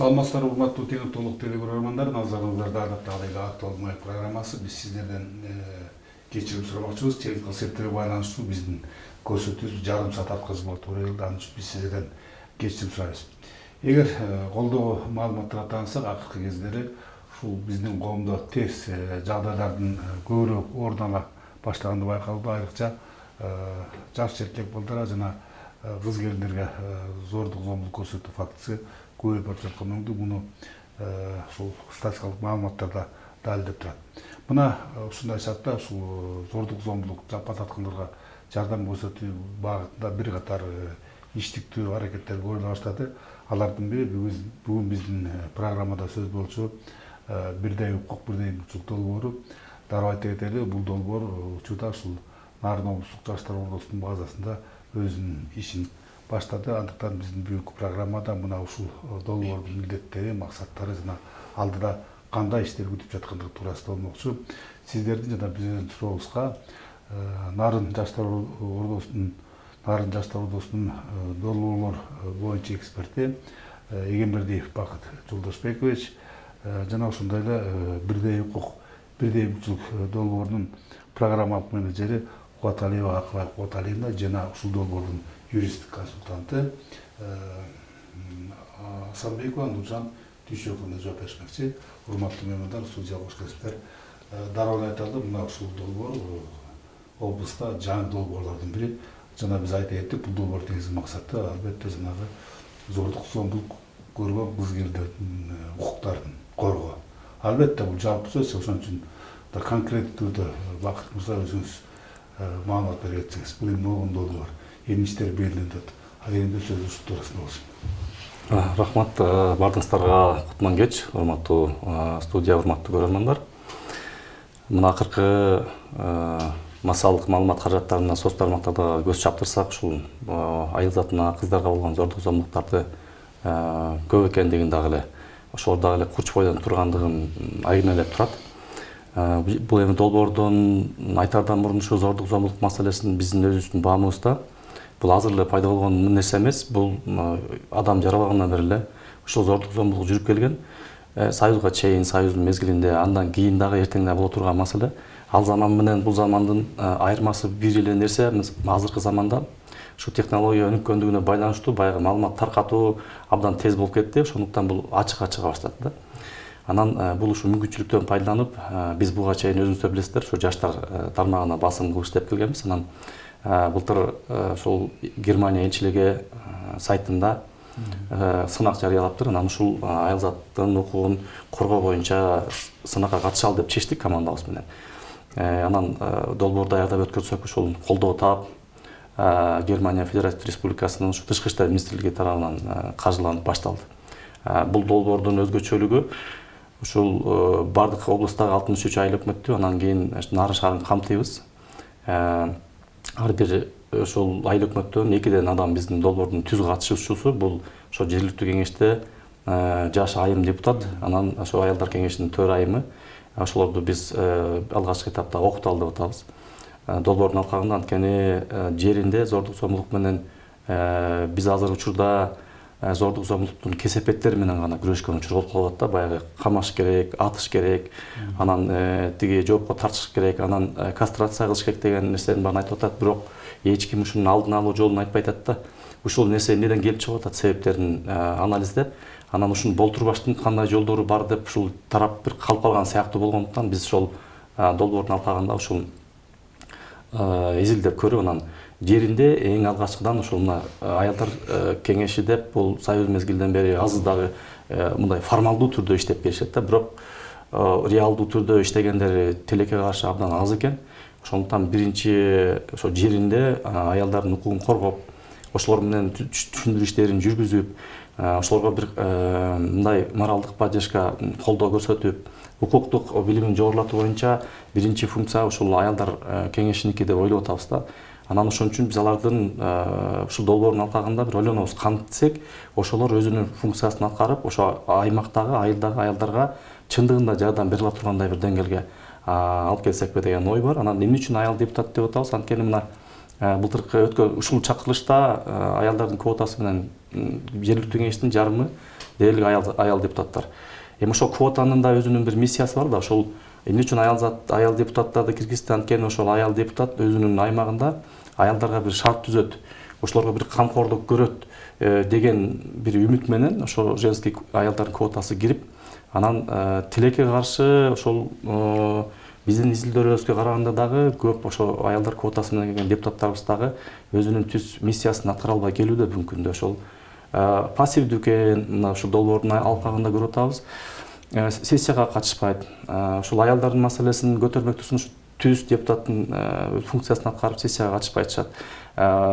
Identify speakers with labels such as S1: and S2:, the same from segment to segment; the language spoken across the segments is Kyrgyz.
S1: Саламатсыздар, урматтуу Теңир Толук телекөрөрмандар, назарыңыздарда адаттагыдай актуалдуу маек программасы. Биз сиздерден кечирим сурамакчыбыз. Техникалык сеттерге байланыштуу биздин көрсөтүүбүз жарым саат аткарылмага туура келди. Анын үчүн биз сиздерден кечирим сурайбыз. Эгер колдоо маалыматтарга таансак, акыркы кездери ушул биздин коомдо терс жагдайлардын көбүрөөк орун ала баштаганды байкалды. Айрыкча жаш эркек балдара жана кыз келиндерге зордук зомбулук көрсөтүү фактысы көбөйүп барып жаткан өңдү. Муну ушул статистикалык маалыматтарда далилдеп турат. Мына ушундай шартта ушул зордук зомбулук жапа тарткандарга жардам көрсөтүү багытында бир катар иштиктүү аракеттер көрүлө баштады. Алардын бири бүгүн биздин программада сөз болчу бирдей укук, бирдей мүмкүнчүлүк долбоору. Дароо айта кетели, бул долбоор учурда ушул Нарын облустук жаштар борборунун базасында өзүнүн ишин баштады. Андыктан биздин бүгүнкү программада мына ушул долбоордун милдеттери, максаттары жана алдыда кандай иштер күтүп жаткандыгы туурасында болмокчу. Сиздердин жана биздин сурообузга Нарын жаштар борборунун долбоорлор боюнча эксперти Эгембердиев Бакыт Жолдошбекович жана ошондой эле бирдей укук, бирдей мүмкүнчүлүк долбоорунун программалык менеджери Кубаталиева Акыбай Кубаталиевна жана ушул долбоордун юристтик консультанты Асанбекова Нуржан Түйшөковна жооп беришмекчи. Урматтуу меймандар, студияга кош келипсиздер. Дароо эле айталы, мына ушул долбоор облуста жаңы долбоорлордун бири. Жана биз айта кеттик, бул долбоордун негизги максаты албетте жанагы зордук зомбулук көргөн кыз келиндердин укуктарын коргоо. Албетте бул жалпы сөз, ошон үчүн конкреттүү түрдө Бакыт мырза өзүңүз маалымат бере кетсеңиз, бул эмне болгон долбоор, эмне иштер белгиленип атат, ал сөз ушул туурасында болсун.
S2: Рахмат бардыңыздарга кутман кеч, урматтуу студия, урматтуу көрөрмандар. Мына акыркы массалык маалымат каражаттарына, соц тармактарда көз чаптырсак, ушул айыл затына, кыздарга болгон зордук зомбулуктарды көп экендигин дагы эле, ошол дагы эле курч бойдон тургандыгын айгинелеп турат. Бул эми долбоордун айтардан мурун ушу зордук зомбулук маселесин биздин өзүбүздүн баамыбызда бул азыр эле пайда болгон нерсе эмес, бул адам жаралгандан бери эле ушул зордук зомбулук жүрүп келген. Союзга чейин, союздун мезгилинде, андан кийин дагы эртең да боло турган маселе. Ал заман менен бул замандын айырмасы бир эле нерсе, азыркы заманда ушу технология өнүккөндүгүнө байланыштуу баягы маалымат таркатуу абдан тез болуп кетти. Ошондуктан бул ачыкка чыга баштады да. Анан бул ушу мүмкүнчүлүктөн пайдаланып, биз буга чейин өзүңүздөр билесиздер, ушу жаштар тармагына басым кылып иштеп келгенбиз. Анан былтыр ушул Германия элчилиги сайтында сынак жарыялаптыр. Анан ушул айыл заттын укугун коргоо боюнча сынакка катышалы деп чечтик командабыз менен. Анан долбоор даярдап өткөрсөк, ушул колдоо таап Германия Федеративдик Республикасынын ушу тышкы иштер министрлиги тарабынан каржыланып башталды. Бул долбоордун өзгөчөлүгү ушул бардык облустагы 63 айыл өкмөттү, анан кийин Нарын шаарын камтыйбыз. Ар бир ошол айыл өкмөттөн 2ден адам биздин долбоордун түз катышуучусу. Бул ошо жергиликтүү кеңеште жаш айым депутат, анан ошо айылдар кеңешинин төрайымы. Ошолорду биз алгачкы этапта окуталы деп атабыз. Долбоордун алкагында анткени жеринде зордук зомбулук менен биз азыр учурда зордук зомбулуктун кесепеттери менен гана күрөшкөн учур болуп калып атат да. Баягы камаш керек, атыш керек, анан тиги жоопко тартыш керек, анан кастрация кылыш керек деген нерсенин баарын айтып атат. Бирок эч ким ушунун алдын алуу жолун айтпай атат да. Ушул нерсе эмнеден келип чыгып атат себептерин анализдеп, анан ушуну болтурбаштын кандай жолдору бар деп ушул тарап бир калып калган сыяктуу болгондуктан биз ошол долбоордун алкагында ушул изилдеп көрүп, анан жеринде эң алгачкыдан ушул мына айылдар кеңеши деп бул союз мезгилинен бери азыр дагы мындай формалдуу түрдө иштеп келишет да. Бирок реалдуу түрдө иштегендери тилекке каршы абдан аз экен. Ошондуктан биринчи ошо жеринде аялдардын укугун коргоп, ошолор менен түшүндүрүү иштерин жүргүзүп, ошолорго бир мындай моралдык поддержка, колдоо көрсөтүп, укуктук билимин жогорулатуу боюнча биринчи функция ушул аялдар кеңешиники деп ойлоп атабыз да. Анан ошон үчүн биз алардын ушул долбоордун алкагында бир ойлонобуз, кантсек ошолор өзүнүн функциясын аткарып, ошо аймактагы, айылдагы аялдарга чындыгында жардам бере ала тургандай бир деңгээлге алып келсекпи деген ой бар. Анан эмне үчүн айыл депутат деп атабыз? Анткени мына былтыркы өткөн ушул чакырылышта аялдардын квотасы менен жергиликтүү кеңештин жарымы дээрлик аял депутаттар. Эми ошол квотанын да өзүнүн бир миссиясы бар да, ошол эмне үчүн аял депутаттарды киргизди, анткени ошол аял депутат өзүнүн аймагында аялдарга бир шарт түзөт, ошолорго бир камкордук көрөт деген бир үмүт менен ошол женский аялдардын квотасы кирип, анан тилекке каршы ошол биздин изилдөөлөрүбүзгө караганда дагы көп ошо аялдар квотасы менен келген депутаттарыбыз дагы өзүнүн түз миссиясын аткара албай келүүдө бүгүнкү күндө. Ошол пассивдүү экен, мына ушул долбоордун алкагында көрүп атабыз. Сессияга катышпайт. Ушул аялдардын маселесин көтөрмөктүсүн түз депутаттын функциясын аткарып сессияга катышпай атышат.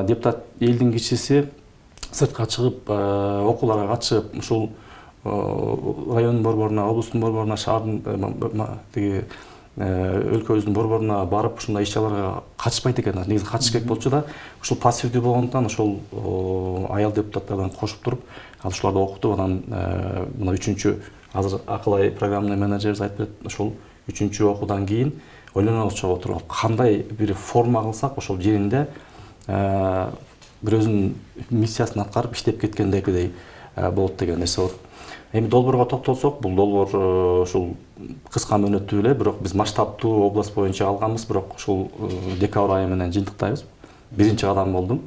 S2: Депутат элдин кишиси сыртка чыгып, окууларга катышып, ушул райондун борборуна, облустун борборуна, шаардын тиги өлкөбүздүн борборуна барып ушундай иш-чараларга катышпайт экен. Негизи катышыш керек болчу да, ушул пассивдүү болгондуктан ошол аял депутаттардан кошуп туруп, ушуларды окутуп, анан мына 3-чү азыр Акылай программный менеджерибиз айтып берет, ошол 3-чү окуудан кийин ойлонобуз чогуу туруп, кандай бир форма кылсак ошол жеринде бир өзүнүн миссиясын аткарып иштеп кеткендегидей болот деген нерсе бар. Эми долбоорго токтолсок, бул долбоор ушул кыска мөөнөттүү эле, бирок биз масштабтуу область боюнча алганбыз, бирок ушул декабрь айы менен жыйынтыктайбыз. Биринчи кадам болду.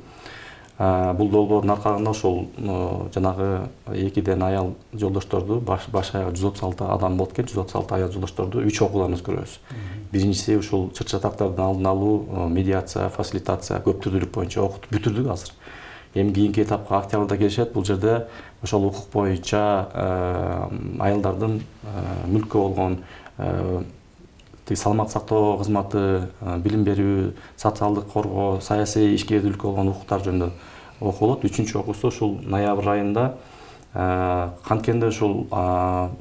S2: Бул долбоордун аркагында ошол жанагы 2ден аял жолдошторду баш аягы 136 адам болот экен, 136 аял жолдошторду 3 окуулардан өткөрөбүз. Биринчиси ушул чыр-чатактардын алдын алуу, медиация, фасилитация, көп түрдүүлүк боюнча окутуп бүтүрдүк азыр. Эми кийинки этапка октябрда келишет. Бул жерде ошол укук боюнча аялдардын мүлккө болгон саламат сактоо кызматы, билим берүү, социалдык коргоо, саясий ишкердүүлүккө болгон укуктар жөнүндө окулот. 3-чү окуусу ушул ноябрь айында канткенде ушул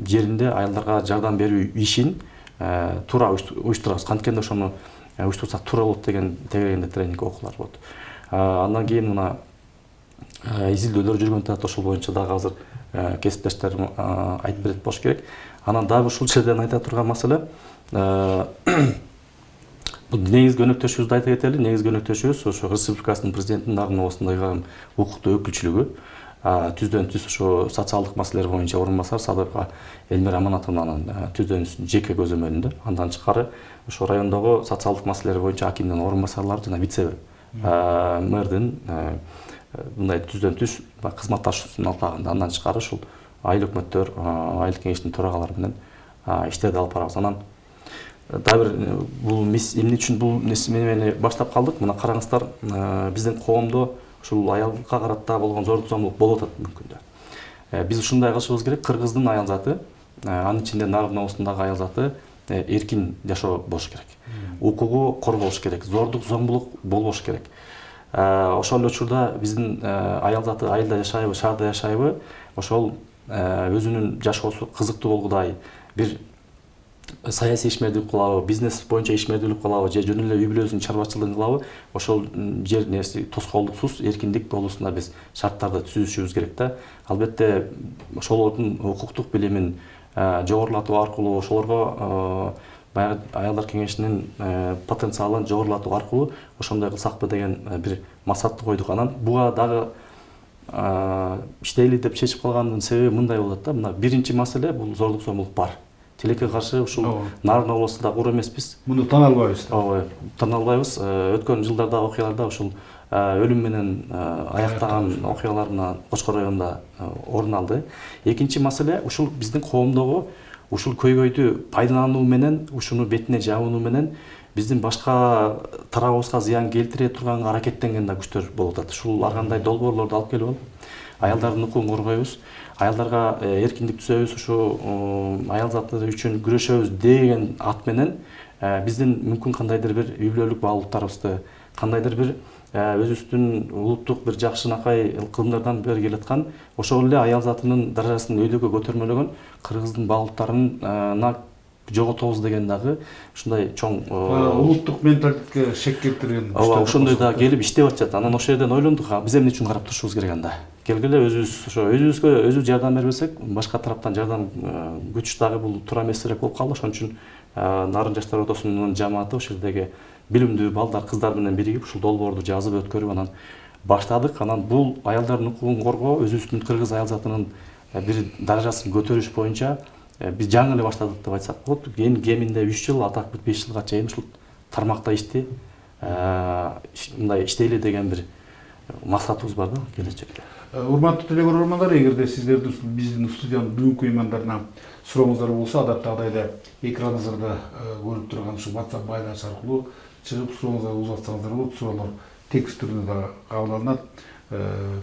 S2: жеринде аялдарга жардам берүү ишин туура уюштурабыз. Канткенде ошону уюштурсак туура болот деген тегерегинде тренинг окуулар болот. Андан кийин мына изилдөөлөр жүргөн таапта ошол боюнча дагы азыр кесиптештерим айтып берет болуш керек. Анан дагы ушул жерден айта турган маселе, бул негизги өнөктөшүбүздү айта кетели. Негизги өнөктөшүбүз ошо республикасынын президентинин Нарын областындагы укуктуу өкүлчүлүгү. Түздөн түз ошо социалдык маселелер боюнча орун басар Садыкова Элмира Аманатовнанын түздөн жеке көзөмөлүндө. Андан тышкары ошо райондогу социалдык маселелер боюнча акимдин орун басарлары жана вице мэрдин мындай түздөн түз кызматташуусунун алкагында. Андан тышкары ушул айыл өкмөттөр, айыл кеңештин төрагалары менен иштерди алып барабыз. Анан дагы бир бул эмне үчүн бул нерсени баштап калдык? Мына караңыздар, биздин коомдо ушул аялга карата болгон зордук-зомбулук болуп атат мүмкүндө. Биз ушундай кылышыбыз керек. Кыргыздын аял заты, анын ичинде Нарын областындагы аял заты эркин жашоо болуш керек. Укугу корголуш керек. Зордук-зомбулук болбош керек. Ошол учурда биздин аял заты айылда жашайбы, шаарда жашайбы, ошол өзүнүн жашоосу кызыктуу болгудай бир саясий ишмердүүлүк кылабы, бизнес боюнча ишмердүүлүк кылабы, же жөн эле үй бүлөсүнүн чарбачылыгын кылабы, ошол жер нерси тоскоолдуксуз эркиндик болуусуна биз шарттарды түзүшүбүз керек да. Албетте ошолордун укуктук билимин жогорулатуу аркылуу, ошолорго баягы аялдар кеңешинин потенциалын жогорулатуу аркылуу ошондой кылсакпы деген бир максатты койдук. Анан буга дагы иштейли деп чечип калгандын себеби мындай болот да. Мына биринчи маселе бул зордук-зомбулук бар. Тилекке каршы ушул Нарын областында кур эмеспиз. Муну тана албайбыз. Ооба, тана албайбыз. Өткөн жылдарда окуяларда ушул өлүм менен аяктаган окуялар мына Кочкор районунда орун алды. Экинчи маселе ушул биздин коомдогу ушул көйгөйдү пайдалануу менен, ушуну бетине жабуу менен биздин башка тарабыбызга зыян келтире турган аракеттенген да күчтөр болуп атат. Ушул ар кандай долбоорлорду алып келип алып, аялдардын укугун коргойбуз, аялдарга эркиндик түзөбүз, ушу аял заты үчүн күрөшөбүз деген ат менен биздин мүмкүн кандайдыр бир үй бүлөлүк баалуулуктарыбызды, кандайдыр бир өзүбүздүн улуттук бир жакшынакай кылымдардан бери келаткан ошол эле аял затынын даражасын өйдөгө көтөрмөлөгөн кыргыздын баалуулуктарына жоготобуз деген дагы ушундай чоң улуттук менталитетке шек келтирген. Ооба, ошондой да келип иштеп атышат. Анан ошол жерден ойлондук, биз эмне үчүн карап турушубуз керек анда? Келгиле өзүбүзгө жардам бербесек, башка тараптан жардам күтүш дагы бул туура эмесирээк болуп калды. Ошон үчүн Нарын жаштар ортосунун жамааты ошол жердеги билимдүү балдар кыздар менен биригип ушул долбоорду жазып өткөрүп анан баштадык. Анан бул аялдардын укугун коргоо, өзүбүздүн кыргыз аял затынын бир даражасын көтөрүш боюнча биз жаңы эле баштадык деп айтсак болот. Эми кеминде 3 жыл, атак бир 5 жылга чейин ушул тармакта ишти мындай иштейли деген бир максатыбыз бар да келечекте.
S1: Урматтуу телекөрөрмандар, эгерде сиздердин биздин студиянын бүгүнкү меймандарына сурооңуздар болсо, адаттагыдай эле экраныңыздарда көрүп турган ушу WhatsApp байланыш аркылуу чыгып сурооңуздарга узатсаңыздар болот. Суроолор текст түрүндө да кабыл алынат.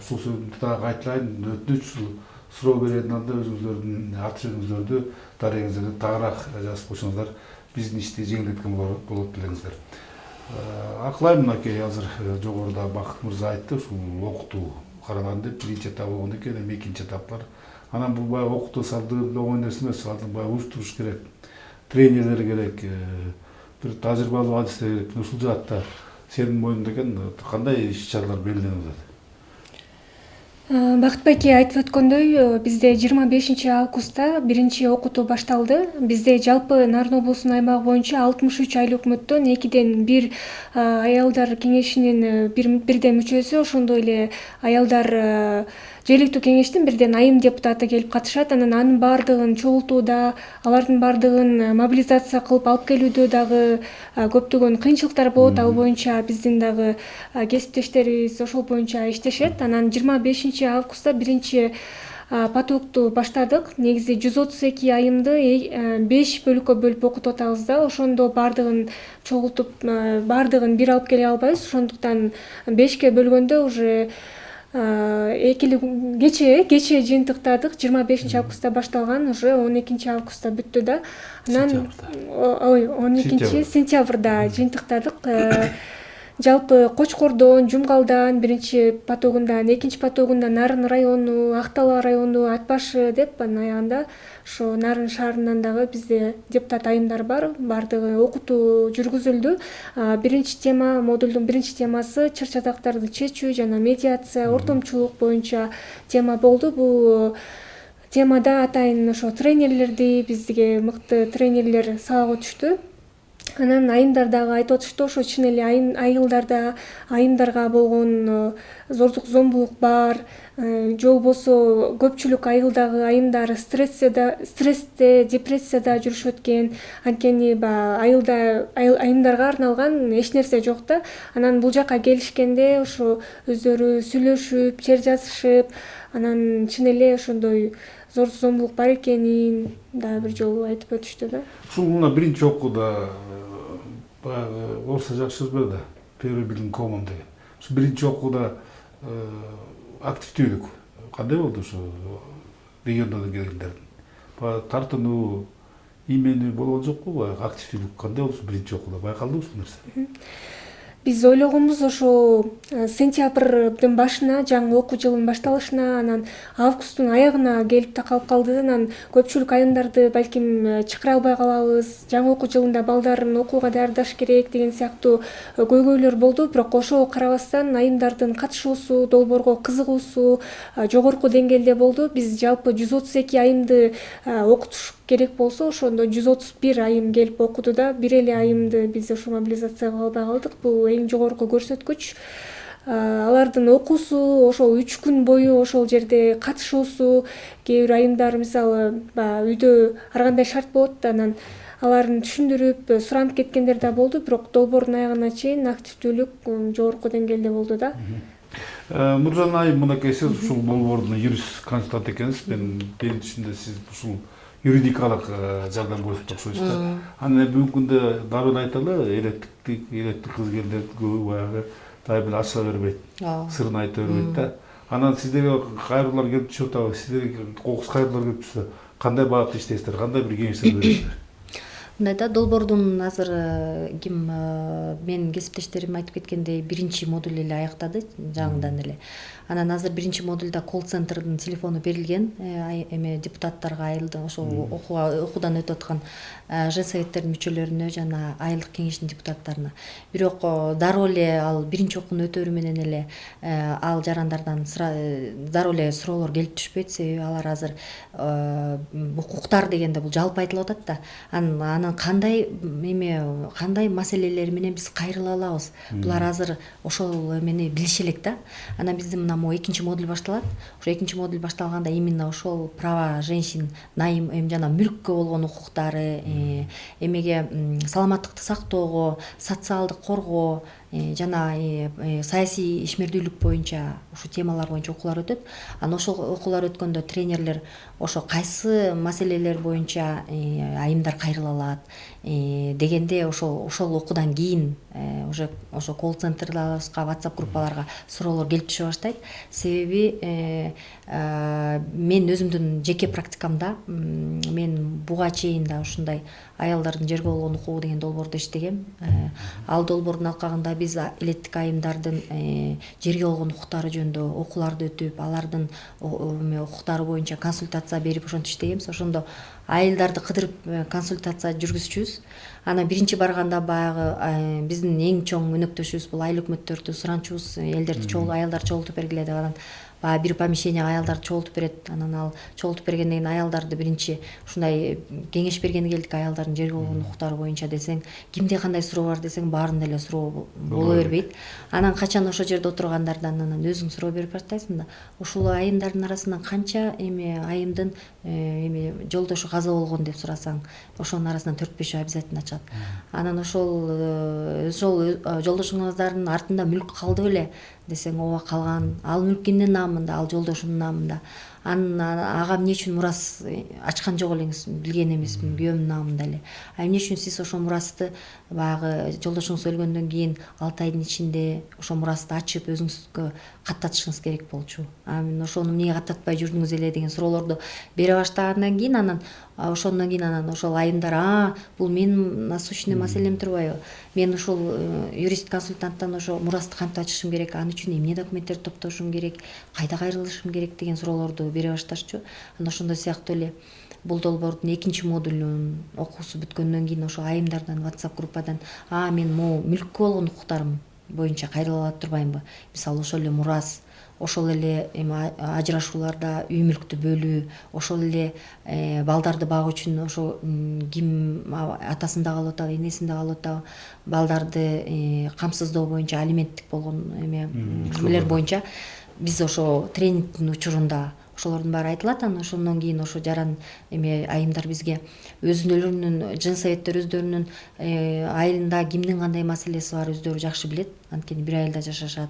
S1: Ушул сөздү дагы кайталайын, өтүнүч суроо беретін анда өзіңіздердің аты жөніңіздерді дарегіңіздерді тағырақ жазып қойсаңыздар биздин ишти жеңилдеткен болот билеңиздер. Акылайм мынакей азыр жогоруда Бакыт мырза айтты, ушул окутуу караланды деп биринчи этап болгондон кийин эми экинчи этап бар. Анан бул баягы окутуу салдырып болгон нерсе эмес, алардын баягы уюштуруш керек, тренерлер керек, бир тажрыйбалуу адистер керек. Ушул жаатта сенин мойнуңда экен кандай иш чаралар белгиленип атат?
S3: Бакыт байке айтып өткөндөй, бизде 25 августта биринчи окутуу башталды. Бизде жалпы Нарын облусунун аймагы боюнча 63 айыл өкмөттөн 2-1 аялдар кеңешинин бирден мүчөсү, ошондой эле аялдар жергиликтүү кеңештин бирден айым депутаты келип катышат. Анан анын баардыгын чогултууда, алардын баардыгын мобилизация кылып алып келүүдө дагы көптөгөн кыйынчылыктар болот. Ал боюнча биздин дагы кесиптештерибиз ошол боюнча иштешет. Анан 25 августта биринчи потокту баштадык. Негизи 132 айымды 5 бөлүккө бөлүп окутуп атабыз да. Ошондо баардыгын чогултуп, баардыгын бир алып келе албайбыз. Ошондуктан 5ке бөлгөндө уже кече жыйынтыктадык. 25 августта башталган, уже 12 августта бүттү да. Анан 12 сентябрда жыйынтыктадык. Жалпы Кочкордон, Жумгалдан биринчи потогундан, экинчи потогундан Нарын району, Актала району, Атбашы деп аягында ошо Нарын шаарынан дагы бизде депутат айымдар бар. Бардыгы окутуу жүргүзүлдү. Биринчи тема, модулдун биринчи темасы чыр-чатактарды чечүү жана медиация, ортомчулук боюнча тема болду. Бул темада атайын ошо тренерлерди, бизге мыкты тренерлер сабак өтүштү. Анан айымдар дагы айтып атышты, ошо чын эле айылдарда айымдарга болгон зордук зомбулук бар. Же болбосо көпчүлүк айылдагы айымдар стрессте, депрессияда жүрүшөт экен. Анткени айымдарга арналган эч нерсе жок да. Анан бул жака келишкенде ошо өздөрү сүйлөшүп, чер жазышып, анан чын эле ошондой зордук зомбулук бар экенин да бир жолу айтып өтүштү да.
S1: Ушул мына биринчи окууда баягы орусча жакшы сөз бар да, первый билим комом деген. Ушу биринчи окууда активдүүлүк кандай болду ушу региондон келгендердин? Баягы тартынуу, именүү болгон жокпу? Баягы активдүүлүк кандай болду биринчи окууда? Байкалдыбы ушул нерсе?
S3: Биз ойлогонбуз ошо сентябрдын башына, жаңы окуу жылынын башталышына, анан августтун аягына келип такалып калды. Анан көпчүлүк айымдарды балким чакыра албай калабыз, жаңы окуу жылында балдарын окууга даярдаш керек деген сыяктуу көйгөйлөр болду. Бирок ошого карабастан айымдардын катышуусу, долбоорго кызыгуусу жогорку деңгээлде болду. Биз жалпы 132 айымды окутуш керек болсо, ошондо 131 айым келип окуду да. Бир эле айымды биз ошо мобилизацияга албай калдык. Бул эң жогорку көрсөткүч. Алардын окуусу, ошол 3 күн бою ошол жерде катышуусу, кээ бир айымдар мисалы үйдө ар кандай шарт болот да, анан аларын түшүндүрүп, суранып кеткендер да болду. Бирок долбоордун аягына чейин активдүүлүк жогорку деңгээлде болду да.
S1: Нуржан айым, мынакей сиз ушул долбоордун юрист консультант экенсиз. Менин түшүндө сиз ушул юридикалык жардам көрсөтүп окшойсуз да. Анан бүгүнкү күндө дароо эле айталы, элеттик кыз келгендер көбү баягы дайым эле ачыла бербейт, сырын айта бербейт да. Анан сиздерге кайрылуулар келип түшүп атабы? Сиздерге кокус кайрылуулар келип түшсө, кандай багытта иштейсиздер, кандай бир кеңештер бересиздер?
S4: Мындай да, долбоордун азыр менин кесиптештерим айтып кеткендей биринчи модуль эле аяктады жаңыдан эле. Анан азыр биринчи модульда колл-центрдин телефону берилген, эме депутаттарга, айылдын ошол окуудан өтүп аткан женсоветтердин мүчөлөрүнө жана айылдык кеңештин депутаттарына. Бирок дароо эле ал биринчи окууну өтөөрү менен эле ал жарандардан дароо эле суроолор келип түшпөйт. Себеби алар азыр укуктар дегенде бул жалпы айтылып атат да. Анан анан кандай маселелер менен биз кайрыла алабыз, булар азыр ошол эмени билиши элек да. Анан биздин мына могу экинчи модуль башталат. Ошо экинчи модуль башталганда именно ошол права женщин, жана мүлккө болгон укуктары, эмеге саламаттыкты сактоого, социалдык коргоо жана саясий ишмердүүлүк боюнча ушул темалар боюнча окуулар өтөт. Анан ошол окуулар өткөндө тренерлер ошо кайсы маселелер боюнча айымдар кайрыла алат дегенде ошол окуудан кийин уже ошо колл-центрларга, WhatsApp группаларга суроолор келип түшө баштайт. Себеби мен өзүмдүн жеке практикамда мен буга чейин да ушундай аялдардын жерге болгон укугу деген долбоордо иштегем. Ал долбоордун алкагында биз элеттик айымдардын жерге болгон укуктары жөнүндө окууларды өтүп, алардын укуктары боюнча консультация берип ошентип иштегенбиз. Ошондо айылдарды кыдырып консультация жүргүзчүбүз. Анан биринчи барганда баягы биздин эң чоң өнөктөшүбүз бул айыл өкмөттөрдү суранчубуз, элдерди аялдар чогултуп бергиле деп. Анан баягы бир помещенияга аялдарды чогултуп берет. Анан ал чогултуп бергенден кийин аялдарды биринчи ушундай кеңеш бергенди келдик, аялдардын жерге болгон укуктары боюнча десең, кимде кандай суроо бар десең, баарында эле суроо боло бербейт. Анан качан ошол жерде отургандардан анан өзүң суроо берип баштайсың да. Ушул айымдардын арасынан канча айымдын жолдошу каза болгон деп сурасаң, ошонун арасынан 4-5 обязательно чыгат. Анан ошол жолдошуңуздардын артында мүлк калды беле десең, ооба калган. Ал мүлк кимдин наамында? Ал жолдошунун наамында. Анан ага эмне үчүн мурас ачкан жок элеңиз? Билген эмесмин, күйөөмдүн наамында эле. Эмне үчүн сиз ошол мурасты баягы жолдошуңуз өлгөндөн кийин 6 айдын ичинде ошол мурасты ачып өзүңүзгө каттатышыңыз керек болчу? Анан ошону эмнеге каттатпай жүрдүңүз эле деген суроолорду бере баштагандан кийин анан ошондон кийин ошол айымдар бул менин насущный маселем турбайбы? Мен ушул юрист-консультанттан ошо мурасты кантип ачышым керек, ал үчүн эмне документтерди топтошум керек, кайда кайрылышым керек деген суроолорду бере башташчу. Анан ошондой сыяктуу эле бул долбоордун экинчи модулунун окуусу бүткөндөн кийин ошо айымдардан WhatsApp группадан мен могу мүлккө болгон укуктарым боюнча кайрыла алат турбаймынбы? Мисалы ошол эле мурас, ошол эле ажырашууларда үй мүлктү бөлүү, ошол эле балдарды багуу үчүн ошо ким атасында калып атабы, энесинде калып атабы, балдарды камсыздоо боюнча алименттик болгон эмелер боюнча биз ошо тренингдин учурунда ошолордун баары айтылат. Анан ошондон кийин ошо жаран айымдар бизге өзүнүн женсоветтер өздөрүнүн айылында кимдин кандай маселеси бар өздөрү жакшы билет, анткени бир айылда жашашат.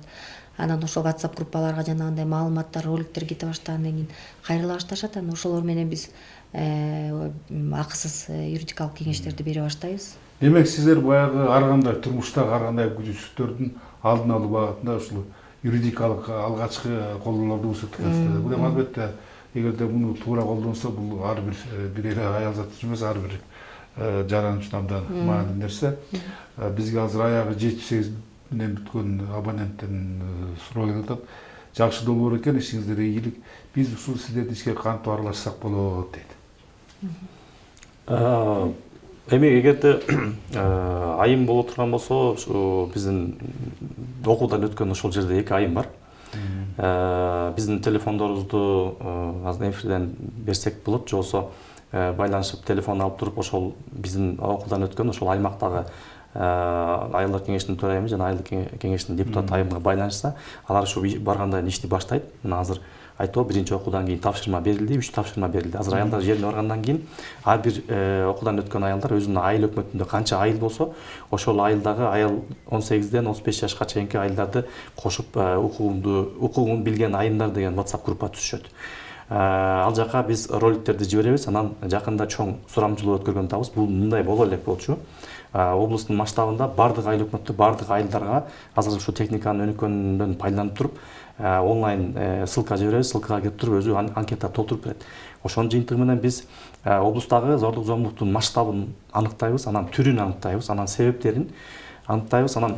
S4: Анан ошо WhatsApp группаларга жанагындай маалыматтар, роликтер кете баштагандан кийин кайрыла башташат. Анан ошолор менен биз акысыз юридикалык кеңештерди бере баштайбыз.
S1: Демек сиздер баягы ар кандай турмуштагы ар кандай күзөтчүлүктөрдүн алдын алуу багытында ушул юридикалык алгачкы колдоолорду көрсөтөсүздөр. Бул эми албетте эгерде муну туура колдонсо, бул ар бир эле аял зат үчүн эмес, ар бир жаран үчүн абдан маанилүү нерсе. Бизге азыр аягы 7-8 менен бүткөн абоненттен суроо келип атат. Жакшы долбоор экен, ишиңиздер ийгилик. Биз ушул сиздердин ишке кантип аралашсак болот дейт.
S2: Эми эгерде айым боло турган болсо, ушу биздин окуудан өткөн ошол жерде 2 айым бар. Биздин телефондорубузду азыр эфирден берсек болот, же болсо байланышып телефон алып туруп ошол биздин окуудан өткөн ошол аймактагы айылдар кеңешинин төрайымы жана айылдык кеңештин депутат айымга байланышса, алар ушу барганда ишти баштайт. Мына азыр айтуу биринчи окуудан кийин тапшырма берилди, 3 тапшырма берилди. Азыр аялдар жерине баргандан кийин ар бир окуудан өткөн аялдар өзүнүн айыл өкмөтүндө канча айыл болсо, ошол айылдагы аял 18ден 35 жашка чейинки айылдарды кошуп укугун билген айымдар деген WhatsApp группа түзүшөт. Ал жака биз роликтерди жиберебиз. Анан жакында чоң сурамжылоо өткөргөн атабыз. Бул мындай боло элек болчу. Облустун масштабында бардык айыл өкмөттө, бардык айылдарга азыр ушу техниканын өнүккөнүнөн пайдаланып туруп, онлайн ссылка жиберебиз, ссылкага кирип туруп өзү анкета толтуруп берет. Ошонун жыйынтыгы менен биз облустагы зордук зомбулуктун масштабын аныктайбыз, анан түрүн аныктайбыз, анан себептерин аныктайбыз, анан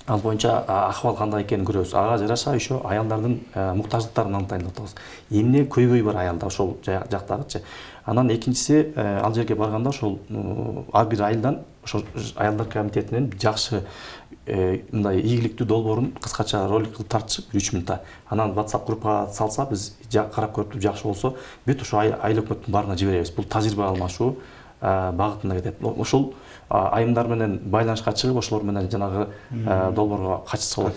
S2: ал боюнча акыбал кандай экенин көрөбүз. Ага жараша ошо аялдардын муктаждыктарын аныктайлап атабыз. Эмне көйгөй бар аялда ошол жактагычы. Анан экинчиси, ал жерге барганда ошол ар бир айылдан ошол аялдар комитетинен жакшы мындай ийгиликтүү долбоорун кыскача ролик кылып тартышып 3 минутта. Анан WhatsApp группага салса, биз карап көрүп жакшы болсо, бүт ошо айыл өкмөттүн баарына жиберебиз. Бул тажрыйба алмашуу багытында кетет. Ошол айымдар менен байланышка чыгып, ошолор менен жанагы долбоорго катышса болот.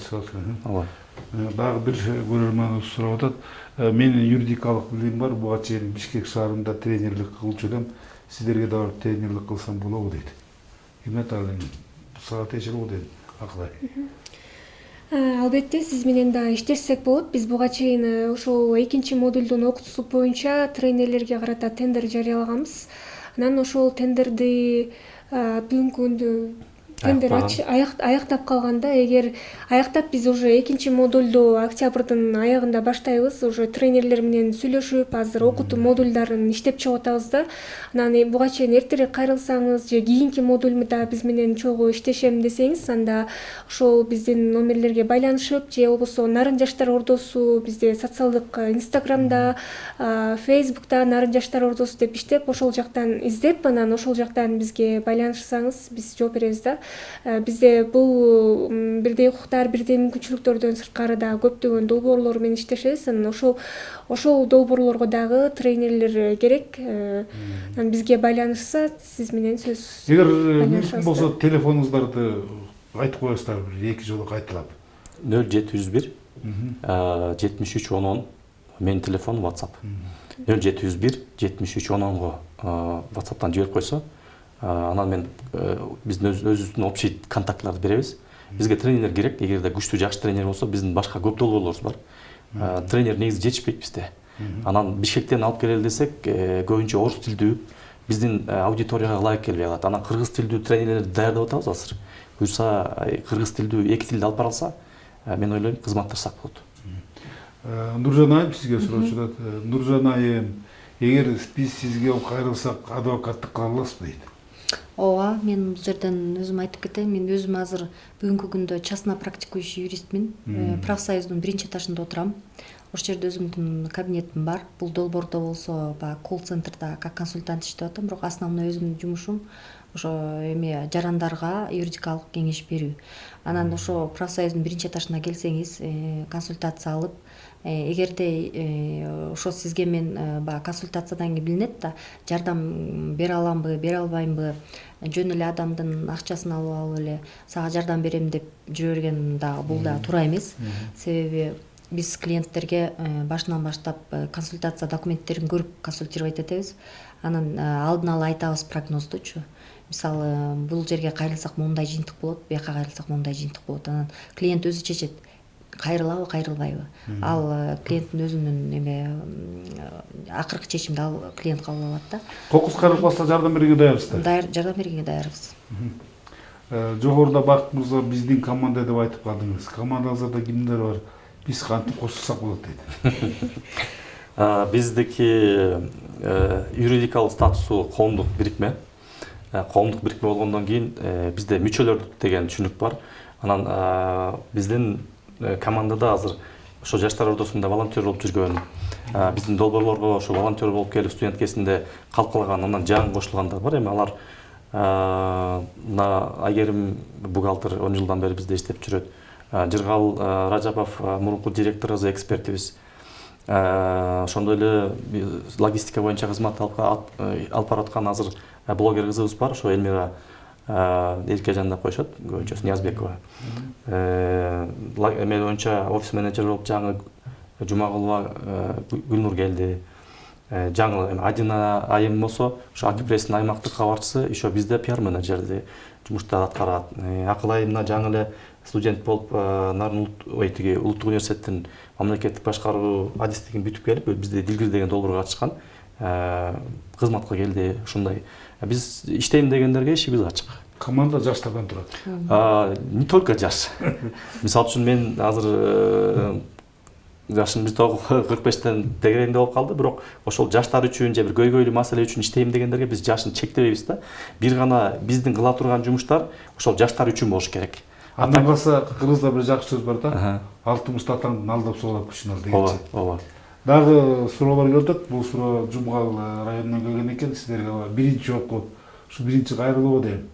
S2: Ооба.
S1: Дагы бир көрөрманыбыз сурап атат. Менин юридикалык билимим бар, буга чейин Бишкек шаарында тренерлик кылчу элем. Сиздерге да барып тренерлик кылсам болобу дейт. Имет ал эми сага тиешелүү дейт. Акылай.
S3: Албетте сиз менен да иштешсек болот. Биз буга чейин ошол 2 модулдун окутуусу боюнча тренерлерге карата тендер жарыялаганбыз. Анан ошол тендерди бүгүнкү күндө тендер аяктап калганда, эгер аяктап биз уже 2 модулду октябрдын аягында баштайбыз, уже тренерлер менен сүйлөшүп, азыр окутуу модулдарын иштеп чыгып атабыз да. Анан буга чейин эртерээк кайрылсаңыз же кийинки модулда биз менен чогуу иштешем десеңиз, анда ошол биздин номерлерге байланышып, же болбосо Нарын жаштар ордосу бизде социалдык Инстаграмда, Фейсбукта Нарын жаштар ордосу деп иштеп, ошол жактан издеп, анан ошол жактан бизге байланышсаңыз, биз жооп беребиз да. Бизде бул бирдей укуктар, бирдей мүмкүнчүлүктөрдөн сырткары да көптөгөн долбоорлор менен иштешебиз. Анан ошол долбоорлорго дагы тренерлер керек. Бизге байланышса, сиз менен сөз.
S1: Эгер мүмкүн болсо телефонуңуздарды айтып коесуздар, бир 2 жолу кайталап.
S2: 0701 73 10 менин телефонум WhatsApp. 0701 73 10го WhatsApp'тан жиберип койсо, анан мен биздин өзүбүздүн общий контактларды беребиз. Бизге тренер керек. Эгерде күчтүү, жакшы тренер болсо, биздин башка көп долбоорлорубуз бар. Тренер негизи жетишпейт бизде. Анан Бишкектен алып келели десек, көбүнчө орус тилдүү, биздин аудиторияга ылайык келбей калат. Анан кыргыз тилдүү тренерлерди даярдап атабыз азыр. Буюрса, кыргыз тилдүү 2 тилде алып барылса, мен ойлойм кызматтырсак болот.
S1: Нуржан айым сизге суроочу. Нуржан айым, эгер биз сизге кайрылсак, адвокаттык кыла аласызбы дейт?
S4: Ооба, мен бул жерден өзүм айтып кетейин. Мен өзүм азыр бүгүнкү күндө частно практикующий юристмин. Профсоюздун 1-этажында отурам. Ошол жерде өзүмдүн кабинетим бар. Бул долбоордо болсо, колл-центрда как консультант иштеп атам, бирок основной өзүмдүн жумушум ошо эме жарандарга юридикалык кеңеш берүү. Анан ошо профсоюздун 1-этажына келсеңиз, консультация алып, эгерде ошо сизге мен консультациядан кийин билинет да, жардам бере аламбы, бере албаймбы, жөн эле адамдын акчасын алып эле сага жардам берем деп жүрө берген дагы бул да туура эмес. Себеби биз клиенттерге башынан баштап консультация документтерин көрүп консультировать этебиз. Анан алдын ала айтабыз прогноздучу. Мисалы, бул жерге кайрылсак моундай жыйынтык болот, бияка кайрылсак моундай жыйынтык болот. Анан клиент өзү чечет, кайрылабы, кайрылбайбы. Ал клиенттин өзүнүн эме акыркы чечимди ал клиент кабыл алат да.
S1: Кокус кайрылып калса жардам берүүгө даярсыздар?
S4: Жардам бергенге даярбыз.
S1: Жогоруда Бакыт мырза биздин команда деп айтып калдыңыз. Командаңызда кимдер бар? Биз кантип кошулсак болот дейт.
S2: Биздики юридикалык статусу коомдук бирикме. Коомдук бирикме болгондон кийин бизде мүчөлөр деген түшүнүк бар. Анан биздин командада азыр ошо жаштар ордосунда волонтер болуп жүргөн, биздин долбоорлорго ошо волонтер болуп келип студент кезинде калкалаган, анан жаңы кошулгандар бар. Эми алар Айгерим бухгалтер 10 жылдан бери бизде иштеп жүрөт. Жыргал Ражапов мурунку директорубуз, экспертибиз. Ошондой эле логистика боюнча кызмат алып бараткан азыр блогер кызыбыз бар, ошо Элмира Эркежан деп коюшат, көбүнчөсү Ниязбекова. Мен боюнча офис менеджер болуп жаңы Жумагулова Гүлнур келди. Жаңы Адина айым болсо, ошо Акипресстин аймактык кабарчысы, ошо бизде пиар менеджерди жумушта аткарат. Акыл айымда жаңы эле студент болуп Нарын улуттук университеттин мамлекеттик башкаруу адистигин бүтүп келип, бизде Дилгир деген долбоорго катышкан. Кызматка келди, ушундай. Биз иштейм дегендерге ишибиз ачык.
S1: Команда жаштардан турат.
S2: Не только жаш. Мисалы үчүн мен азыр жашым 45тен тегерегинде болуп калды, бирок ошол жаштар үчүн же бир көйгөйлүү маселе үчүн иштейм дегендерге биз жашын чектебейбиз да. Бир гана биздин кыла турган жумуштар ошол жаштар үчүн болуш керек.
S1: Андан калса кыргызда бир жакшы сөз бар да. Алтымышта атаңдын алдап соолап күчүн ал дегенчи.
S2: Ооба.
S1: Дагы суроолор келди. Бул суроо Жумгал районунан келген экен. Сиздерге биринчи жолку ушу биринчи кайрылуу дейм.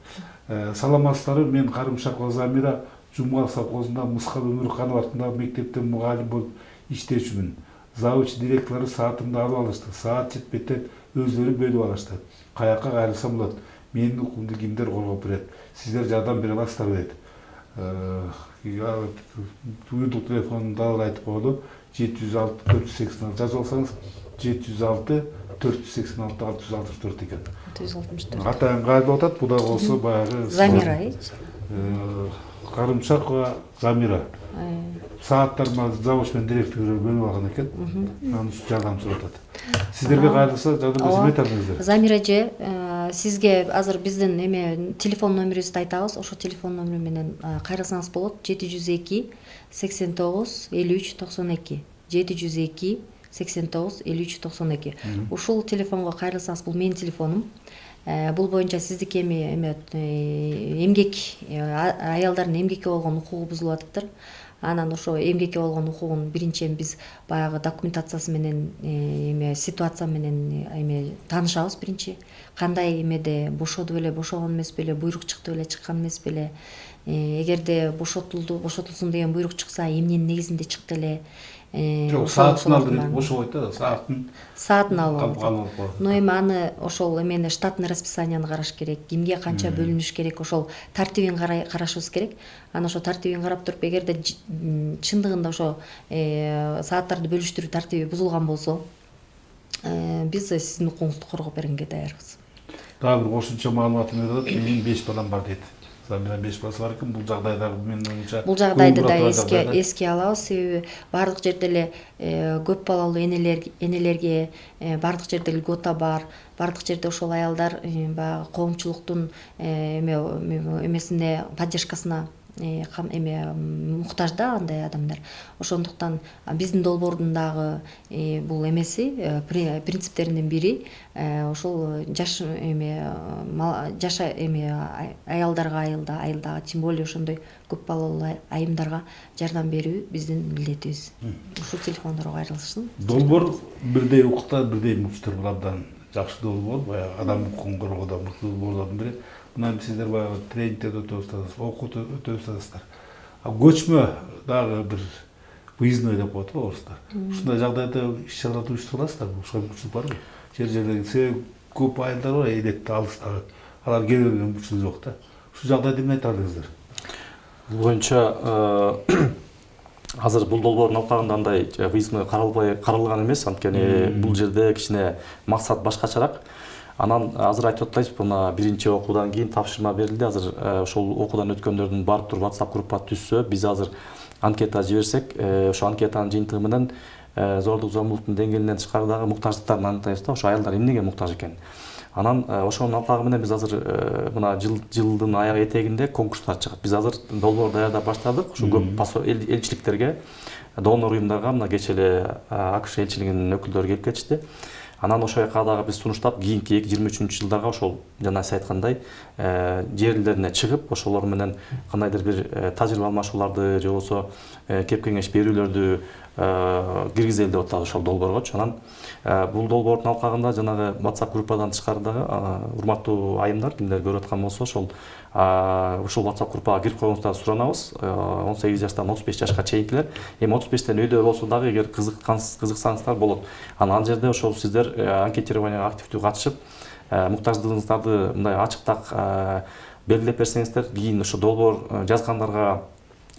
S1: Саламатсыздарбы? Мен Карымшакова Замира Жумгал совхозунда Мыскал Өмүрканов атындагы мектептен мугалим болуп иштечүмүн. Завуч директору саатымды алып алышты. Саат жетпетен өздөрү бөлүп алышты. Каяка кайрылсам болот, менин укумду кимдер коргоп берет, сиздер жардам бере аласыздарбы дейт. Уюлдук телефонунда айтып койду, 706 486 жазып алсаңыз 706 486 664 экен.
S4: 664.
S1: Атайын кайрылып атат, бу да болсо баягы
S4: Замира,
S1: Карымшакова Замира. Сааттар заводчмен директору бөлүп алган экен. Анан жардам сурап атат. Сиздерге кайрылса жардам бербей атасыздар.
S4: Замира эже, сизге азыр биздин телефон номерибизди айтабыз. Ошо телефон номери менен кайрылсаңыз болот. 702 89 53 92. 702 89 53 92. Ушул телефонго кайрылсаңыз, бул менин телефонум. Бул боюнча сиздики эмгек, аялдардын эмгекке болгон укугу бузулуп атыптыр. Анан ошо эмгекке болгон укугун биринчи биз баягы документациясы менен ситуация менен таанышабыз биринчи. Кандай эмеде бошоду беле, бошогон эмес беле, буйрук чыкты беле, чыккан эмес беле. Эгерде бошотулсун деген буйрук чыкса, эмненин негизинде чыкты эле.
S1: Жок, саатын алып бошобойт да,
S4: саатын алып. Но эми аны ошол штатный расписанияны караш керек, кимге канча бөлүнүш керек, ошол тартибин карашыбыз керек. Анан ошо тартибин карап туруп, эгерде чындыгында ошо сааттарды бөлүштүрүү тартиби бузулган болсо, биз сиздин укугуңузду коргоп бергенге даярбыз.
S1: Дагы бир кошумча маалыматым берет, менин 5 балам бар дейт. Замира 5 баласы бар экен. Бул жагдайдагы менин оюмча
S4: бул жагдайды да эске алабыз, себеби баардык жерде эле көп балалуу энелерге баардык жерде льгота бар. Баардык жерде ошол аялдар баягы коомчулуктун эмесине, поддержкасына муктаж да андай адамдар. Ошондуктан биздин долбоордун дагы бул эмеси, принциптеринин бири ошол жаш аялдарга, айылдагы, тем более ошондой көп балалуу айымдарга жардам берүү биздин милдетибиз. Ушул телефондорго кайрылышсын.
S1: Долбоор бирдей укукта бирдей мукчтар, бул абдан жакшы долбоор, баягы адам укугун коргоодо мыкты долбоорлордун бири. Мына сиздер баягы тренингдерди өтөп атасыздар, окуу өтөп атасыздар. Көчмө дагы бир выездной деп коет го орустар. Ушундай жагдайда иш-чараларды уюштурасыздар, ушуга мүмкүнчүлүк барбы? Жер-жердеги көп айылдар бар, электе алыстагы. Алар келе берген мүмкүнчүлүк жок да. Ушул жагдайда эмне айтардыңыздар?
S2: Бул боюнча азыр бул долбоордун алкагында андай выездной каралган эмес, анткени бул жерде кичине максат башкачараак. Анан азыр айтып атпайсызбы, мына биринчи окуудан кийин тапшырма берилди. Азыр ошол окуудан өткөндөрдүн барып туруп WhatsApp группа түзсө, биз азыр анкета жиберсек, ошо анкетанын жыйынтыгы менен зордук зомбулуктун деңгээлинен тышкары муктаждыктарын аныктайбыз да, ошо аялдар эмнеге муктаж экен. Анан ошонун алкагы менен биз азыр мына жылдын аяк этегинде конкурстар чыгат. Биз азыр долбоор даярдап баштадык. Ушу көп элчиликтерге, донор уюмдарга, мына кечээ эле АКШ элчилигинин өкүлдөрү келип кетишти. Анан ошол жака дагы биз сунуштап, кийинки 2023-жылдарга ошол жана сиз айткандай жерлерине чыгып, ошолор менен кандайдыр бир тажрыйба алмашууларды же болбосо кеп кеңеш берүүлөрдү киргизели деп атабыз ошол долбооргочу. Анан бул долбоордун алкагында жанагы WhatsApp группадан тышкары дагы урматтуу айымдар, кимдер көрүп аткан болсо, ошол WhatsApp группага кирип коюңуздар суранабыз. 18 жаштан 35 жашка чейинкилер. Эми 35тен өйдө болсо дагы, эгер кызыксаңыздар болот. Анан ал жерде ошол сиздер анкетированияга активдүү катышып, муктаждыгыңыздарды мындай ачыктак белгилеп берсеңиздер, кийин ошо долбоор жазгандарга,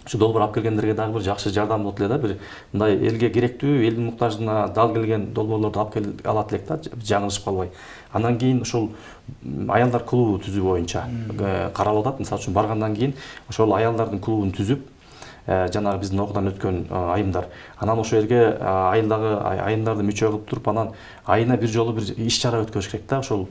S2: ошо долбоор алып келгендерге дагы бир жакшы жардам болот эле да. Бир мындай элге керектүү, элдин муктажына дал келген долбоорлорду алып алат элек да, жаңылышып калбай. Андан кийин ошол аялдар клубу түзүү боюнча каралып атат. Мисалы үчүн баргандан кийин ошол аялдардын клубун түзүп, жанагы биздин окуудан өткөн айымдар. Анан ошол жерге айылдагы айымдарды мүчө кылып туруп, анан айына бир жолу бир иш-чара өткөрүш керек да. Ошол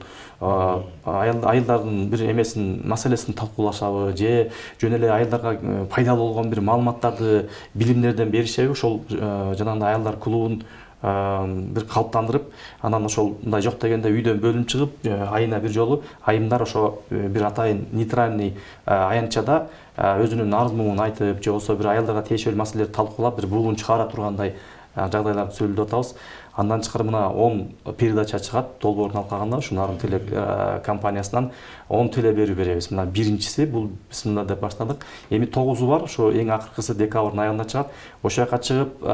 S2: айылдардын бир эмесин, маселесин талкуулашабы же жөн эле айылдарга пайдалуу болгон бир маалыматтарды, билимдерден беришеби, ошол жанагындай аялдар клубун бир калыптандырып, анан ошол мындай жок дегенде үйдөн бөлүнүп чыгып, айына бир жолу айымдар ошо бир атайын нейтральный аянтчада өзүнүн арыз муңун айтып, же болбосо бир аялдарга тиешелүү маселелерди талкуулап, бир бугун чыгара тургандай жагдайларды сүйлөп атабыз. Андан тышкары мына 10 передача чыгат долбоордун алкагында ушу Нарын теле компаниясынан 10 теле берүү беребиз. Мына биринчиси бул биз мында деп баштадык. Эми 9 бар, ошо эң акыркысы декабрдын айында чыгат. Ошол жака чыгып,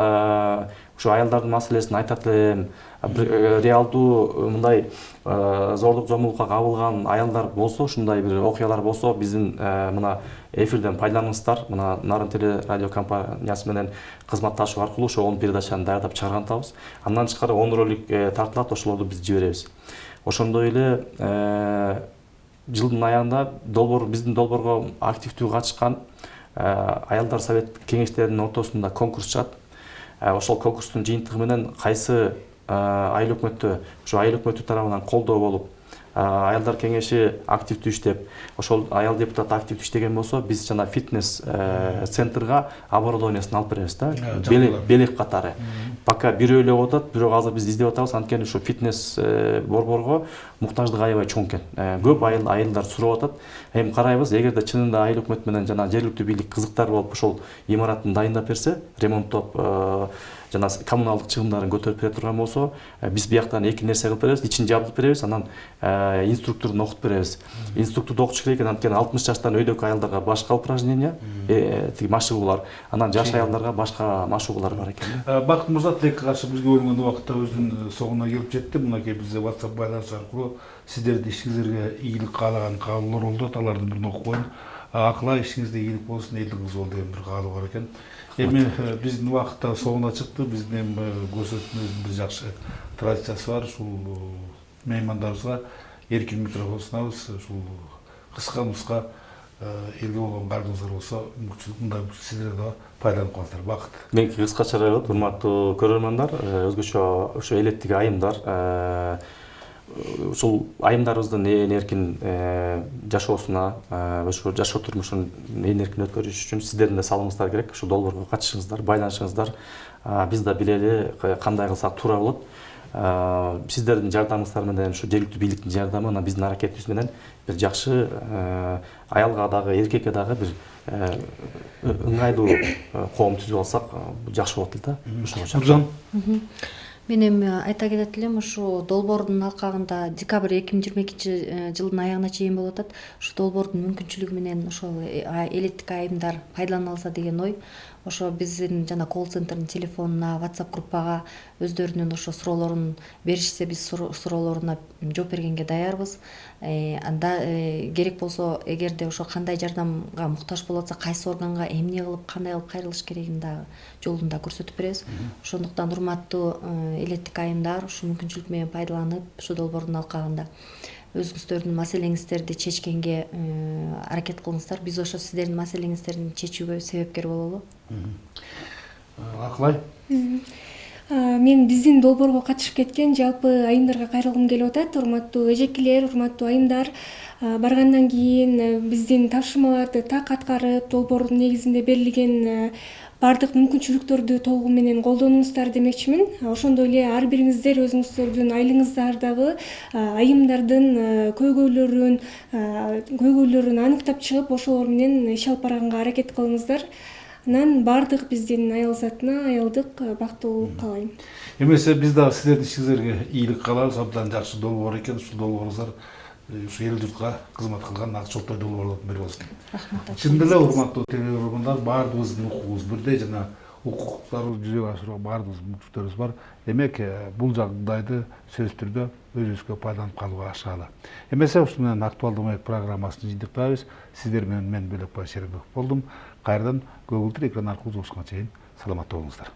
S2: ушу аялдардын маселесин айтат элем. Реалдуу мындай зордук зомбулукка кабылган аялдар болсо, ушундай бир окуялар болсо, биздин мына эфирден пайдаланыңыздар. Мына Нарын теле радио компаниясы менен кызматташуу аркылуу ошо 10 передачаны даярдап чыгаргантабыз. Андан тышкары 10 ролик тартылат, ошолорду биз жиберебиз. Ошондой эле жылдын аягында биздин долбоорго активдүү катышкан аялдар совет кеңештеринин ортосунда конкурс чыгат. Ошол конкурстун жыйынтыгы менен кайсы айыл өкмөттө, ошо айыл өкмөтү тарабынан колдоо болуп, аялдар кеңеши активдүү иштеп, ошол аял депутат активдүү иштеген болсо, биз жана фитнес центрга оборудованиясын алып беребиз да, белек катары. Пока бирөө эле болуп атат, бирок азыр биз издеп атабыз, анткени ушу фитнес борборго муктаждык аябай чоң экен. Көп айылдар сурап атат. Эми карайбыз, эгерде чынында айыл өкмөт менен жана жергиликтүү бийлик кызыктар болуп ошол имараттын дайындап берсе, ремонттоп жана коммуналдык чыгымдарын көтөрүп бере турган болсо, биз бияктан эки нерсе кылып беребиз, ичин жабдып беребиз, анан инструктордун окутуп беребиз. Инструкторду окутуш керек экен, анткени 60 жаштан өйдөгү аялдарга башка упражнение, тиги машыгуулар, анан жаш аялдарга башка машыгуулар бар экен.
S1: Бакыт мырза, тилекке каршы бизге бөлүнгөн убакытта өзүнүн соңуна келип жетти. Мынакей бизде WhatsApp байланышы аркылуу сиздердин ишиңиздерге ийгилик каалаган каалоолор болду. Алардын бирин окуп коеюн. Акылай ишиңизде ийгилик болсун, элдигиңиз болду деген бир каалоо бар экен. Эми биздин убакытта соңуна чыкты. Биздин эми көрсөтүүбүздүн бир жакшы традициясы бар. Ушул меймандарыбызга эркин микрофон сунабыз. Ушул кыска элге болгон кардыңыздар болсо, мындай сиздер да пайдаланып калыңыздар. Бакыт.
S2: Меники кыскача болот, урматтуу көрөрмандар, өзгөчө ошо элеттиги айымдар, ушул айымдарыбыздын эркин жашоосуна, ошо жашоо турмушун эркин өткөрүш үчүн сиздердин да салымыңыздар керек. Ушу долбоорго катышыңыздар, байланышыңыздар. Биз да билели кандай кылсак туура болот. Сиздердин жардамыңыздар менен, ушу жергиликтүү бийликтин жардамы, анан биздин аракетибиз менен бир жакшы аялга дагы, эркекке дагы бир ыңгайлуу коом түзүп алсак жакшы болот эле да.
S1: Нуржан.
S4: Мен эми айта кетет элем, ушу долбоордун алкагында декабрь 2022 жылдын аягына чейин болуп атат. Ушу долбоордун мүмкүнчүлүгү менен ошол элеттик айымдар пайдалана алса деген ой. Ошо биздин жана колл центрдин телефонуна, WhatsApp группага өздөрүнүн ошо суроолорун беришсе, биз суроолоруна жооп бергенге даярбыз. Анда керек болсо, эгерде ошо кандай жардамга муктаж болуп атса, кайсы органга эмне кылып, кандай кылып кайрылыш керегин дагы жолун да көрсөтүп беребиз. Ошондуктан урматтуу элеттик айымдар, ушу мүмкүнчүлүк менен пайдаланып, ушу долбоордун алкагында өзүңүздөрдүн маселеңиздерди чечкенге аракет кылыңыздар. Биз ошо сиздердин маселеңиздерди чечүүгө себепкер бололу.
S1: Акылай.
S3: Мен биздин долбоорго катышып кеткен жалпы айымдарга кайрылгым келип атат. Урматтуу эжекелер, урматтуу айымдар, баргандан кийин биздин тапшырмаларды так аткарып, долбоордун негизинде берилген бардык мүмкүнчүлүктөрдү толугу менен колдонуңуздар демекчимин. Ошондой эле ар бириңиздер өзүңүздөрдүн айылыңыздардагы айымдардын көйгөйлөрүн аныктап чыгып, ошолор менен иш алып барганга аракет кылыңыздар. Анан бардык биздин аял затына аялдык бактылуулук каалайм.
S1: Эмесе биз дагы сиздердин ишиңиздерге ийгилик каалабыз. Абдан жакшы долбоор экен. Ушул долбооруңуздар ушу эл журтка кызмат кылган акчолтой долбоорлордун бири болсун.
S4: Рахмат.
S1: Чындап эле урматтуу телеөрмандар, баардыгыбыздын укугубуз бирдей жана укуктарыбызды жүзөгө ашырууга баардыгыбыздын мүмкүнчүлүктөрүбүз бар. Демек, бул жагдайды сөзсүз түрдө өзүбүзгө пайдаланып калууга ашыгалы. Эмесе ушу менен актуалдуу маек программасын жыйынтыктайбыз. Сиздер менен мен Бөлекбай Шеримбеков болдум. Кайрадан көгүлдүр экран аркылуу жолугушканга чейин саламатта болуңуздар.